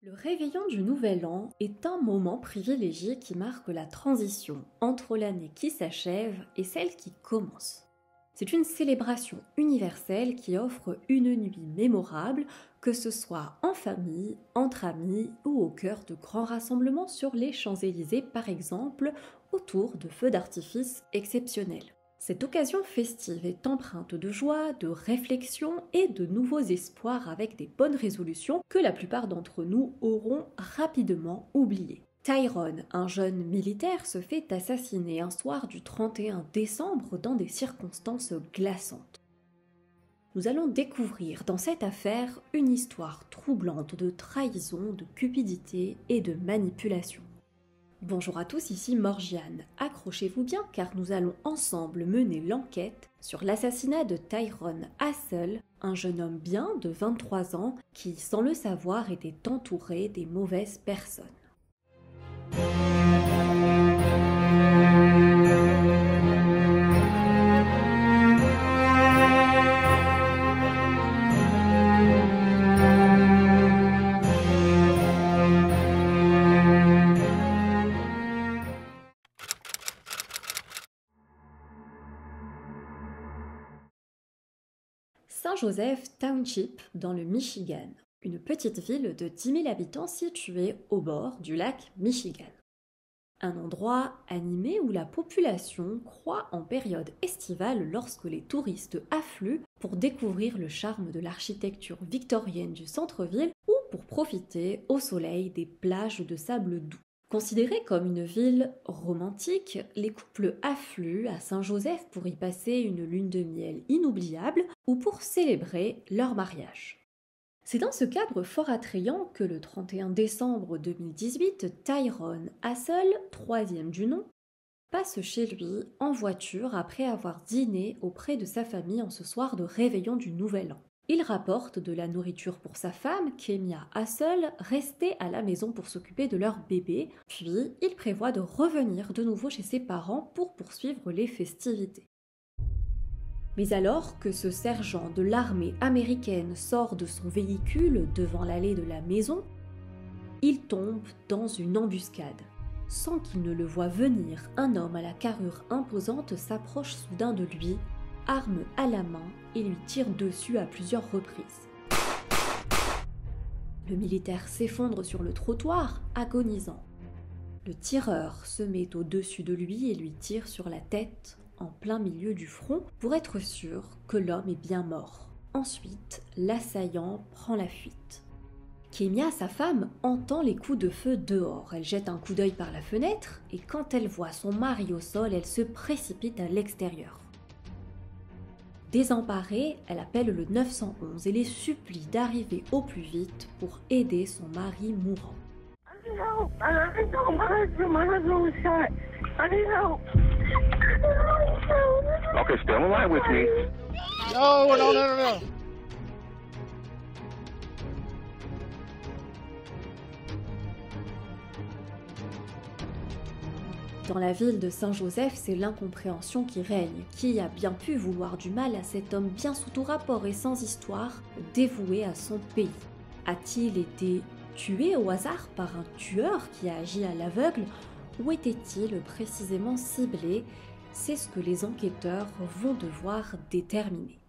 Le réveillon du Nouvel An est un moment privilégié qui marque la transition entre l'année qui s'achève et celle qui commence. C'est une célébration universelle qui offre une nuit mémorable, que ce soit en famille, entre amis ou au cœur de grands rassemblements sur les Champs-Élysées par exemple, autour de feux d'artifice exceptionnels. Cette occasion festive est empreinte de joie, de réflexion et de nouveaux espoirs avec des bonnes résolutions que la plupart d'entre nous auront rapidement oubliées. Tyrone, un jeune militaire, se fait assassiner un soir du 31 décembre dans des circonstances glaçantes. Nous allons découvrir dans cette affaire une histoire troublante de trahison, de cupidité et de manipulation. Bonjour à tous, ici Morgiane. Accrochez-vous bien car nous allons ensemble mener l'enquête sur l'assassinat de Tyrone Hassell, un jeune homme bien de 23 ans qui, sans le savoir, était entouré des mauvaises personnes. Saint-Joseph Township, dans le Michigan, une petite ville de 10 000 habitants située au bord du lac Michigan. Un endroit animé où la population croît en période estivale lorsque les touristes affluent pour découvrir le charme de l'architecture victorienne du centre-ville ou pour profiter au soleil des plages de sable doux. Considérée comme une ville romantique, les couples affluent à Saint-Joseph pour y passer une lune de miel inoubliable ou pour célébrer leur mariage. C'est dans ce cadre fort attrayant que le 31 décembre 2018, Tyrone Hassell, troisième du nom, passe chez lui en voiture après avoir dîné auprès de sa famille en ce soir de réveillon du Nouvel An. Il rapporte de la nourriture pour sa femme, Kemia Hassell, restée à la maison pour s'occuper de leur bébé, puis il prévoit de revenir de nouveau chez ses parents pour poursuivre les festivités. Mais alors que ce sergent de l'armée américaine sort de son véhicule devant l'allée de la maison, il tombe dans une embuscade. Sans qu'il ne le voie venir, un homme à la carrure imposante s'approche soudain de lui, arme à la main, et lui tire dessus à plusieurs reprises. Le militaire s'effondre sur le trottoir, agonisant. Le tireur se met au-dessus de lui et lui tire sur la tête, en plein milieu du front, pour être sûr que l'homme est bien mort. Ensuite, l'assaillant prend la fuite. Kemia, sa femme, entend les coups de feu dehors. Elle jette un coup d'œil par la fenêtre et quand elle voit son mari au sol, elle se précipite à l'extérieur. Désemparée, elle appelle le 911 et les supplie d'arriver au plus vite pour aider son mari mourant. Okay, stay on the line with me. No. Dans la ville de Saint-Joseph, c'est l'incompréhension qui règne. Qui a bien pu vouloir du mal à cet homme bien sous tout rapport et sans histoire, dévoué à son pays? A-t-il été tué au hasard par un tueur qui a agi à l'aveugle ou était-il précisément ciblé? C'est ce que les enquêteurs vont devoir déterminer.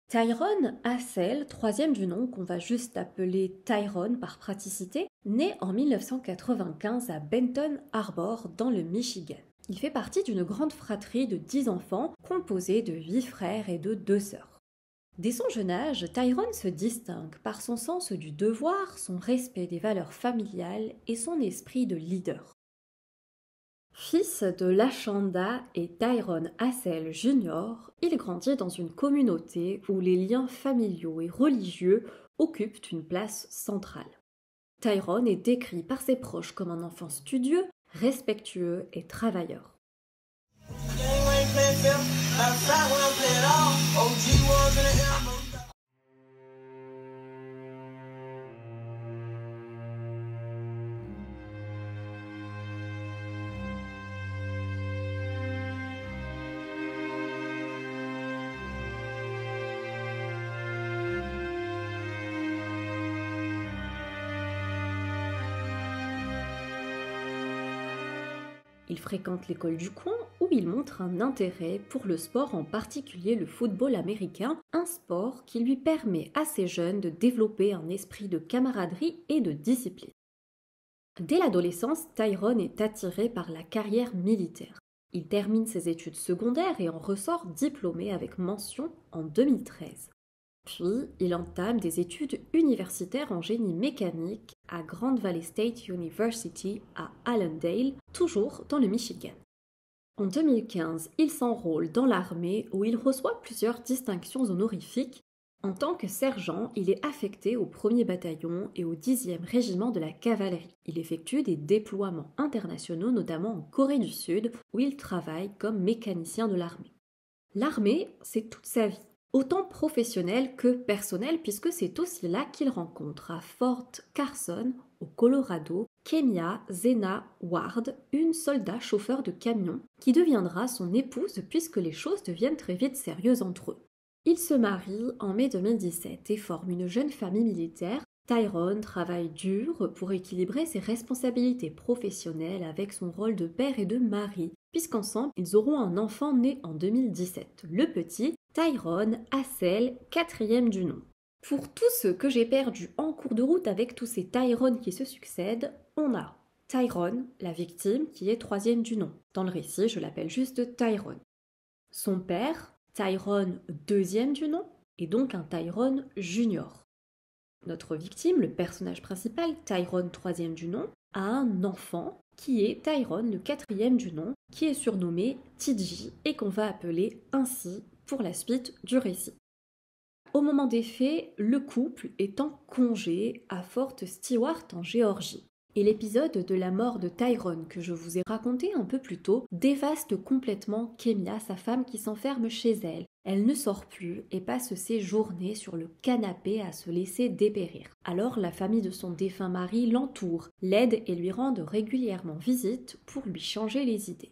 Tyrone Hassell, troisième du nom, qu'on va juste appeler Tyrone par praticité, naît en 1995 à Benton Harbor, dans le Michigan. Il fait partie d'une grande fratrie de 10 enfants, composée de 8 frères et de 2 sœurs. Dès son jeune âge, Tyrone se distingue par son sens du devoir, son respect des valeurs familiales et son esprit de leader. Fils de Lashanda et Tyrone Hassell Jr., il grandit dans une communauté où les liens familiaux et religieux occupent une place centrale. Tyrone est décrit par ses proches comme un enfant studieux, respectueux et travailleur. Il fréquente l'école du coin où il montre un intérêt pour le sport, en particulier le football américain, un sport qui lui permet à ces jeunes de développer un esprit de camaraderie et de discipline. Dès l'adolescence, Tyrone est attiré par la carrière militaire. Il termine ses études secondaires et en ressort diplômé avec mention en 2013. Puis, il entame des études universitaires en génie mécanique à Grand Valley State University à Allendale, toujours dans le Michigan. En 2015, il s'enrôle dans l'armée où il reçoit plusieurs distinctions honorifiques. En tant que sergent, il est affecté au 1er bataillon et au 10e régiment de la cavalerie. Il effectue des déploiements internationaux, notamment en Corée du Sud, où il travaille comme mécanicien de l'armée. L'armée, c'est toute sa vie, autant professionnelle que personnelle, puisque c'est aussi là qu'il rencontre à Fort Carson, au Colorado, Kemia Zena Ward, une soldat chauffeur de camion, qui deviendra son épouse puisque les choses deviennent très vite sérieuses entre eux. Ils se marient en mai 2017 et forment une jeune famille militaire. Tyrone travaille dur pour équilibrer ses responsabilités professionnelles avec son rôle de père et de mari, puisqu'ensemble, ils auront un enfant né en 2017. Le petit, Tyrone Hassel, 4e du nom. Pour tous ceux que j'ai perdus en cours de route avec tous ces Tyrone qui se succèdent, on a Tyrone, la victime, qui est 3e du nom. Dans le récit, je l'appelle juste Tyrone. Son père, Tyrone 2e du nom, et donc un Tyrone junior. Notre victime, le personnage principal, Tyrone 3e du nom, a un enfant qui est Tyrone le 4e du nom, qui est surnommé TJ et qu'on va appeler ainsi pour la suite du récit. Au moment des faits, le couple est en congé à Fort Stewart en Géorgie. Et l'épisode de la mort de Tyrone que je vous ai raconté un peu plus tôt dévaste complètement Kemia, sa femme qui s'enferme chez elle. Elle ne sort plus et passe ses journées sur le canapé à se laisser dépérir. Alors la famille de son défunt mari l'entoure, l'aide et lui rend régulièrement visite pour lui changer les idées.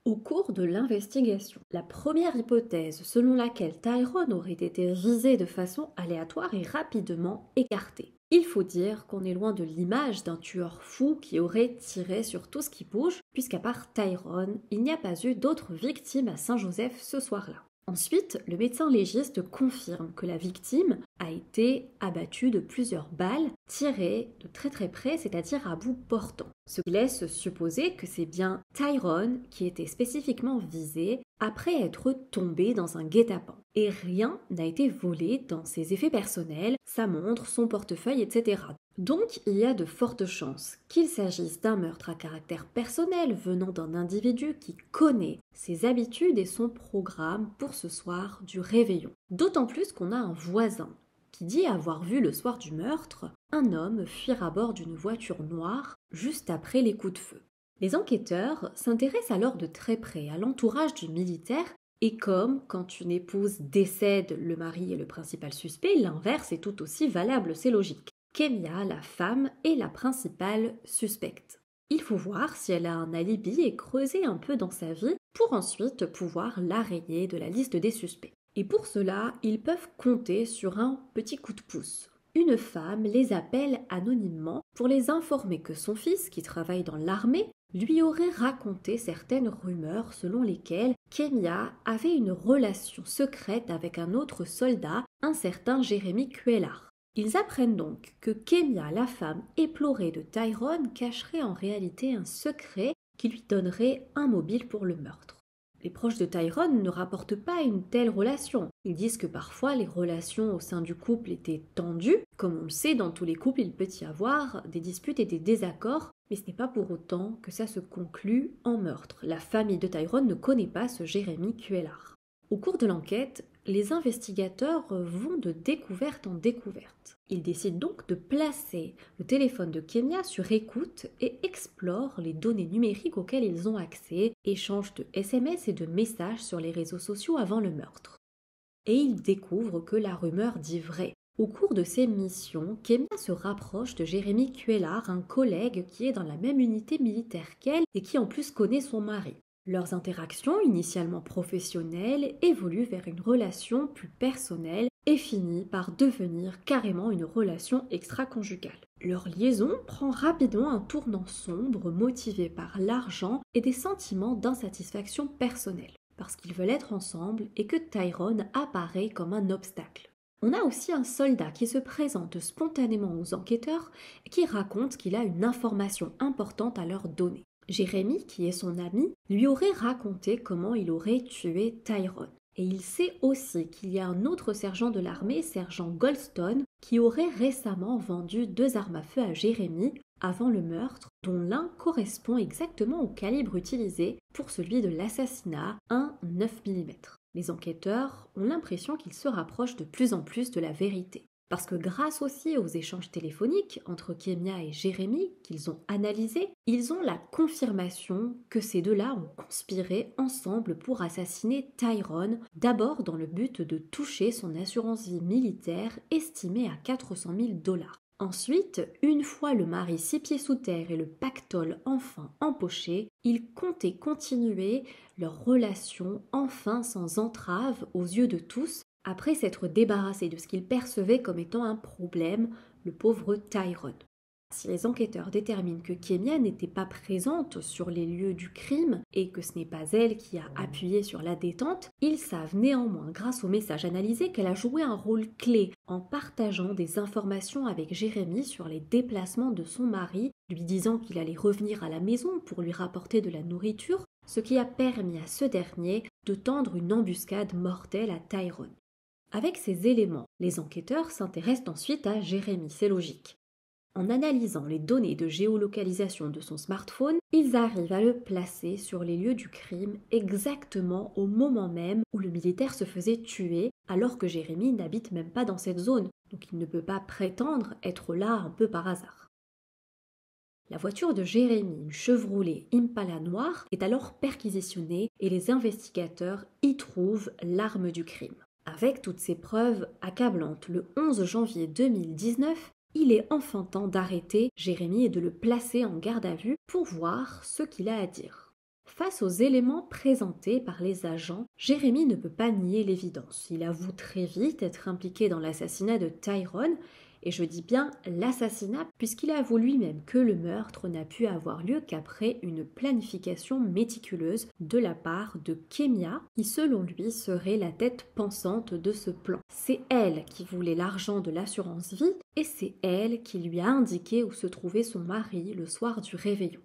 Au cours de l'investigation, la première hypothèse selon laquelle Tyrone aurait été visé de façon aléatoire est rapidement écartée. Il faut dire qu'on est loin de l'image d'un tueur fou qui aurait tiré sur tout ce qui bouge, puisqu'à part Tyrone, il n'y a pas eu d'autres victimes à Saint-Joseph ce soir-là. Ensuite, le médecin légiste confirme que la victime a été abattue de plusieurs balles tirées de très près, c'est-à-dire à bout portant. Ce qui laisse supposer que c'est bien Tyrone qui était spécifiquement visé après être tombé dans un guet-apens. Et rien n'a été volé dans ses effets personnels, sa montre, son portefeuille, etc. Donc il y a de fortes chances qu'il s'agisse d'un meurtre à caractère personnel venant d'un individu qui connaît ses habitudes et son programme pour ce soir du réveillon. D'autant plus qu'on a un voisin qui dit avoir vu le soir du meurtre un homme fuir à bord d'une voiture noire juste après les coups de feu. Les enquêteurs s'intéressent alors de très près à l'entourage du militaire et comme quand une épouse décède, le mari est le principal suspect, l'inverse est tout aussi valable, c'est logique. Kemia, la femme, est la principale suspecte. Il faut voir si elle a un alibi et creuser un peu dans sa vie pour ensuite pouvoir la rayer de la liste des suspects. Et pour cela, ils peuvent compter sur un petit coup de pouce. Une femme les appelle anonymement pour les informer que son fils, qui travaille dans l'armée, lui aurait raconté certaines rumeurs selon lesquelles Kemia avait une relation secrète avec un autre soldat, un certain Jeremy Cuellar. Ils apprennent donc que Kemia, la femme éplorée de Tyrone, cacherait en réalité un secret qui lui donnerait un mobile pour le meurtre. Les proches de Tyrone ne rapportent pas une telle relation. Ils disent que parfois les relations au sein du couple étaient tendues. Comme on le sait, dans tous les couples, il peut y avoir des disputes et des désaccords, mais ce n'est pas pour autant que ça se conclut en meurtre. La famille de Tyrone ne connaît pas ce Jeremy Cuellar. Au cours de l'enquête, les investigateurs vont de découverte en découverte. Ils décident donc de placer le téléphone de Kemia sur écoute et explorent les données numériques auxquelles ils ont accès, échangent de SMS et de messages sur les réseaux sociaux avant le meurtre. Et ils découvrent que la rumeur dit vrai. Au cours de ces missions, Kemia se rapproche de Jeremy Cuellar, un collègue qui est dans la même unité militaire qu'elle et qui en plus connaît son mari. Leurs interactions, initialement professionnelles, évoluent vers une relation plus personnelle et finit par devenir carrément une relation extra-conjugale. Leur liaison prend rapidement un tournant sombre motivé par l'argent et des sentiments d'insatisfaction personnelle, parce qu'ils veulent être ensemble et que Tyrone apparaît comme un obstacle. On a aussi un soldat qui se présente spontanément aux enquêteurs et qui raconte qu'il a une information importante à leur donner. Jérémy, qui est son ami, lui aurait raconté comment il aurait tué Tyrone. Et il sait aussi qu'il y a un autre sergent de l'armée, sergent Goldstone, qui aurait récemment vendu 2 armes à feu à Jérémy avant le meurtre, dont l'un correspond exactement au calibre utilisé pour celui de l'assassinat, un 9 mm. Les enquêteurs ont l'impression qu'ils se rapprochent de plus en plus de la vérité. Parce que grâce aussi aux échanges téléphoniques entre Kemia et Jérémy qu'ils ont analysés, ils ont la confirmation que ces deux-là ont conspiré ensemble pour assassiner Tyrone, d'abord dans le but de toucher son assurance vie militaire estimée à 400 000 $. Ensuite, une fois le mari 6 pieds sous terre et le pactole enfin empoché, ils comptaient continuer leur relation enfin sans entrave aux yeux de tous, après s'être débarrassés de ce qu'ils percevaient comme étant un problème, le pauvre Tyrone. Si les enquêteurs déterminent que Kemia n'était pas présente sur les lieux du crime et que ce n'est pas elle qui a appuyé sur la détente, ils savent néanmoins, grâce aux messages analysés, qu'elle a joué un rôle clé en partageant des informations avec Jérémy sur les déplacements de son mari, lui disant qu'il allait revenir à la maison pour lui rapporter de la nourriture, ce qui a permis à ce dernier de tendre une embuscade mortelle à Tyrone. Avec ces éléments, les enquêteurs s'intéressent ensuite à Jérémy, c'est logique. En analysant les données de géolocalisation de son smartphone, ils arrivent à le placer sur les lieux du crime exactement au moment même où le militaire se faisait tuer, alors que Jérémy n'habite même pas dans cette zone, donc il ne peut pas prétendre être là un peu par hasard. La voiture de Jérémy, une Chevrolet Impala noire, est alors perquisitionnée et les investigateurs y trouvent l'arme du crime. Avec toutes ces preuves accablantes, le 11 janvier 2019, il est enfin temps d'arrêter Jérémy et de le placer en garde à vue pour voir ce qu'il a à dire. Face aux éléments présentés par les agents, Jérémy ne peut pas nier l'évidence. Il avoue très vite être impliqué dans l'assassinat de Tyrone, et je dis bien l'assassinat puisqu'il avoue lui-même que le meurtre n'a pu avoir lieu qu'après une planification méticuleuse de la part de Kemia, qui selon lui serait la tête pensante de ce plan. C'est elle qui voulait l'argent de l'assurance vie et c'est elle qui lui a indiqué où se trouvait son mari le soir du réveillon.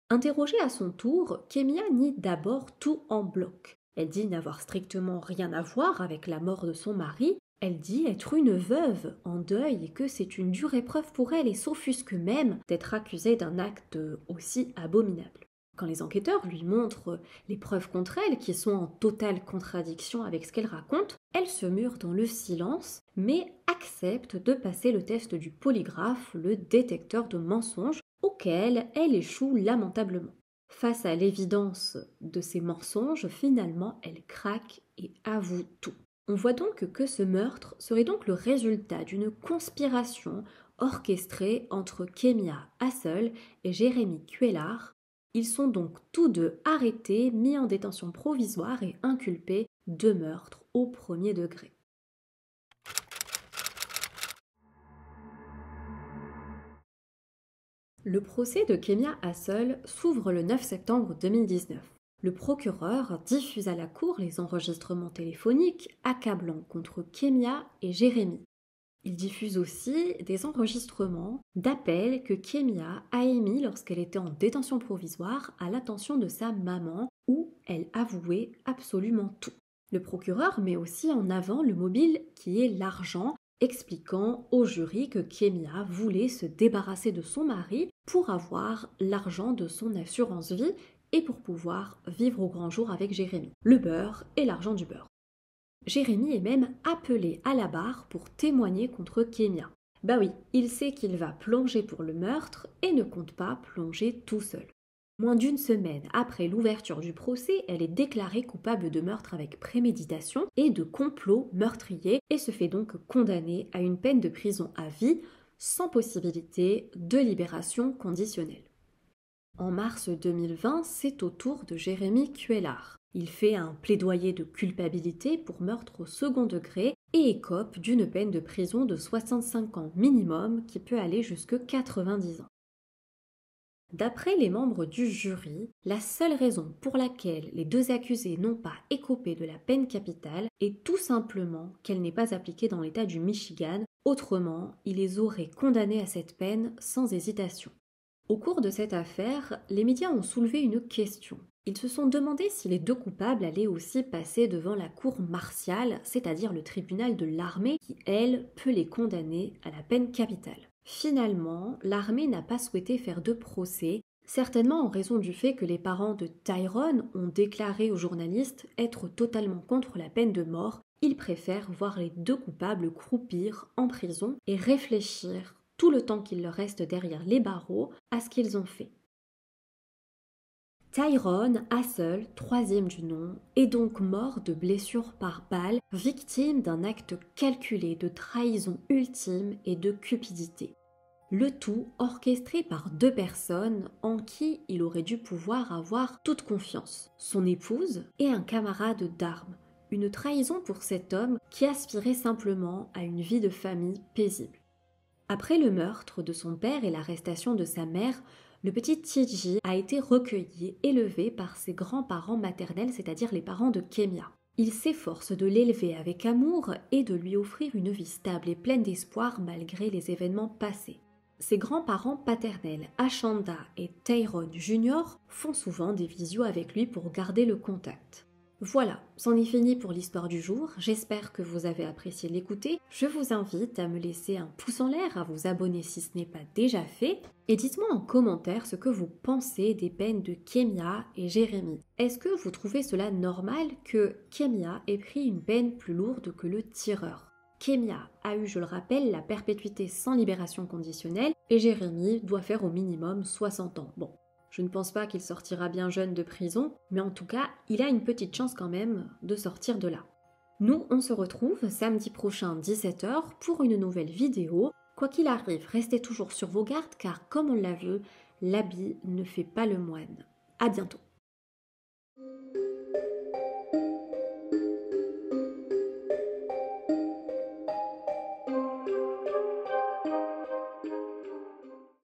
Interrogée à son tour, Kemia nie d'abord tout en bloc. Elle dit n'avoir strictement rien à voir avec la mort de son mari. Elle dit être une veuve en deuil et que c'est une dure épreuve pour elle et s'offusque même d'être accusée d'un acte aussi abominable. Quand les enquêteurs lui montrent les preuves contre elle, qui sont en totale contradiction avec ce qu'elle raconte, elle se mure dans le silence, mais accepte de passer le test du polygraphe, le détecteur de mensonges, auquel elle échoue lamentablement. Face à l'évidence de ces mensonges, finalement, elle craque et avoue tout. On voit donc que ce meurtre serait donc le résultat d'une conspiration orchestrée entre Kemia Hassel et Jérémy Cuellar. Ils sont donc tous deux arrêtés, mis en détention provisoire et inculpés de meurtre au premier degré. Le procès de Kemia Hassel s'ouvre le 9 septembre 2019. Le procureur diffuse à la cour les enregistrements téléphoniques accablant contre Kemia et Jérémy. Il diffuse aussi des enregistrements d'appels que Kemia a émis lorsqu'elle était en détention provisoire à l'attention de sa maman, où elle avouait absolument tout. Le procureur met aussi en avant le mobile qui est l'argent, expliquant au jury que Kemia voulait se débarrasser de son mari pour avoir l'argent de son assurance vie et pour pouvoir vivre au grand jour avec Jérémy. Le beurre et l'argent du beurre. Jérémy est même appelé à la barre pour témoigner contre Kemia. Bah oui, il sait qu'il va plonger pour le meurtre et ne compte pas plonger tout seul. Moins d'une semaine après l'ouverture du procès, elle est déclarée coupable de meurtre avec préméditation et de complot meurtrier et se fait donc condamner à une peine de prison à vie sans possibilité de libération conditionnelle. En mars 2020, c'est au tour de Jérémy Cuellar. Il fait un plaidoyer de culpabilité pour meurtre au second degré et écope d'une peine de prison de 65 ans minimum qui peut aller jusque 90 ans. D'après les membres du jury, la seule raison pour laquelle les deux accusés n'ont pas écopé de la peine capitale est tout simplement qu'elle n'est pas appliquée dans l'État du Michigan, autrement, ils les auraient condamnés à cette peine sans hésitation. Au cours de cette affaire, les médias ont soulevé une question. Ils se sont demandé si les deux coupables allaient aussi passer devant la cour martiale, c'est-à-dire le tribunal de l'armée qui, elle, peut les condamner à la peine capitale. Finalement, l'armée n'a pas souhaité faire de procès, certainement en raison du fait que les parents de Tyrone ont déclaré aux journalistes être totalement contre la peine de mort. Ils préfèrent voir les deux coupables croupir en prison et réfléchir tout le temps qu'il leur reste derrière les barreaux à ce qu'ils ont fait. Tyrone Hassell, troisième du nom, est donc mort de blessures par balle, victime d'un acte calculé de trahison ultime et de cupidité. Le tout orchestré par deux personnes en qui il aurait dû pouvoir avoir toute confiance, son épouse et un camarade d'armes. Une trahison pour cet homme qui aspirait simplement à une vie de famille paisible. Après le meurtre de son père et l'arrestation de sa mère, le petit TJ a été recueilli, élevé par ses grands-parents maternels, c'est-à-dire les parents de Kemia. Il s'efforce de l'élever avec amour et de lui offrir une vie stable et pleine d'espoir malgré les événements passés. Ses grands-parents paternels, Ashanda et Tyrone Jr., font souvent des visios avec lui pour garder le contact. Voilà, c'en est fini pour l'histoire du jour, j'espère que vous avez apprécié l'écouter. Je vous invite à me laisser un pouce en l'air, à vous abonner si ce n'est pas déjà fait, et dites-moi en commentaire ce que vous pensez des peines de Kemia et Jérémy. Est-ce que vous trouvez cela normal que Kemia ait pris une peine plus lourde que le tireur ? Kemia a eu, je le rappelle, la perpétuité sans libération conditionnelle, et Jérémy doit faire au minimum 60 ans. Bon. Je ne pense pas qu'il sortira bien jeune de prison, mais en tout cas, il a une petite chance quand même de sortir de là. Nous, on se retrouve samedi prochain 17h pour une nouvelle vidéo. Quoi qu'il arrive, restez toujours sur vos gardes car comme on l'a vu, l'habit ne fait pas le moine. À bientôt.